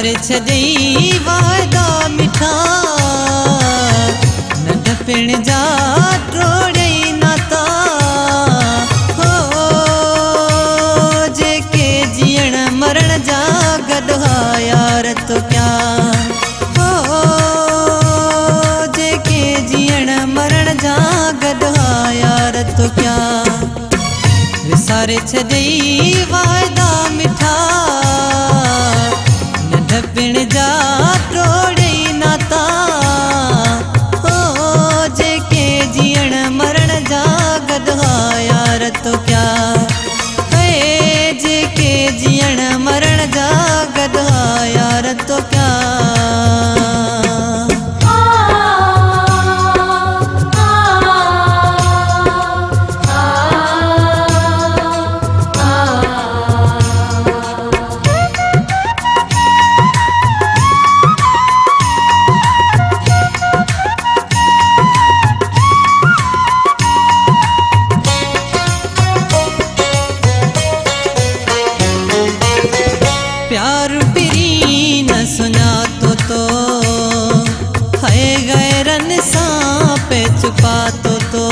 विसारे छॾई वाइदा मिठा नंढपिण जा टोड़ई नाता हो जेके जीअण मरण जा गॾु हा यार तो क्या हो जेके जीअण मरण जा गॾु हा यार तो क्या विसारे छॾई वाइदा मिठा नंढपिण जा टोड़ई नाता हो जेके जीअण मरण जा गॾु हा यार तो क्या जेके जीअण मरण जा गॾु हा यार तो क्या प्यार पिरी न सुञातो तो है गैरन सां पे छुपातो तो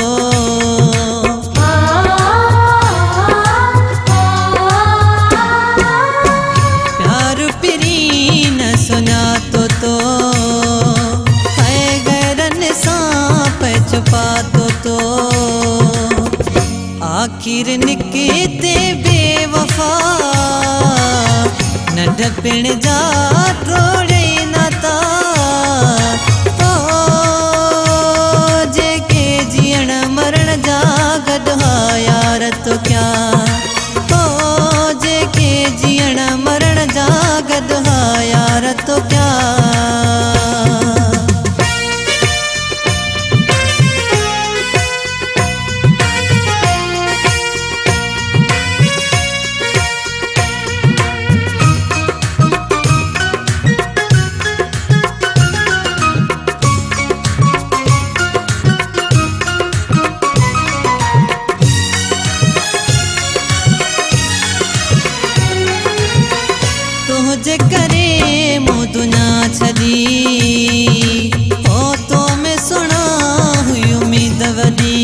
प्यार पिरी न सुञातो तो है गैरन सां पे छुपातो तो आखिर निकिते बेवफा नंढपिण जा टोड़ई नाता हो जेके जीअण मरण जा गॾु हा यार तो क्या हो जेके जीअण मरण जा गॾु हा यार तो क्या तुझे करे मुदुना छदी हो तो मैं सुना हुई उम्मीद वदी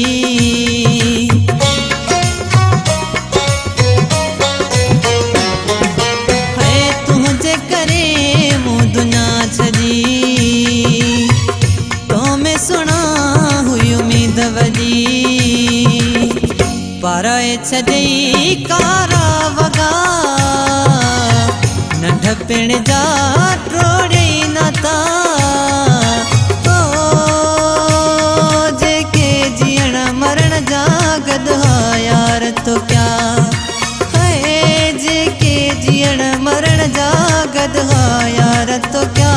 है तुझे करे मुदुना छदी तो मैं सुना हुई उम्मीद वदी पाराए छॾई कारा वगा नंढपिण जा टोड़ई नाता हो जेके जीअण मरण जा गॾु हा यार तो क्या है जेके जीअण मरण जा गॾु हा यार तो क्या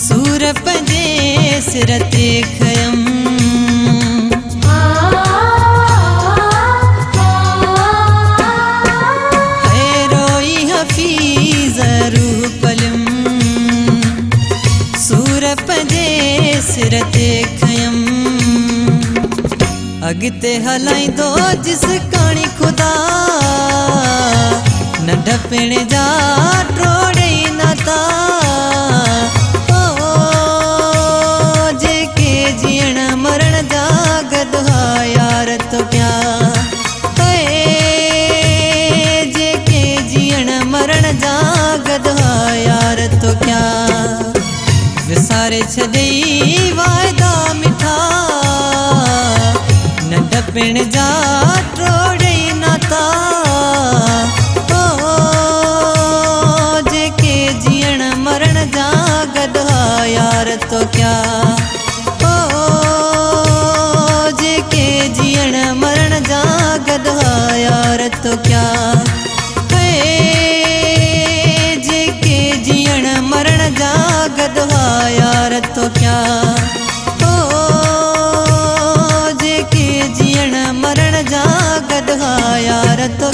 सूर पंजे सिर ते खयम रोई हफीज़ रूह पलम सूर पंजे सिर ते खयम अॻिते हलाईंदो जिस काणी खुदा नंढपिण जा टोड़ई नाता हो जेके जीअण मरण जा गॾु हा यार तो क्या जेके जीअण मरण जा गॾु हा यार तो क्या विसारे छॾई वाइदा मिठा नंढपिण जा टोड़ई नाता गॾु हा यार तो क्या हो जेके जीअण मरण जा गॾु हा यार तो क्या है यार तो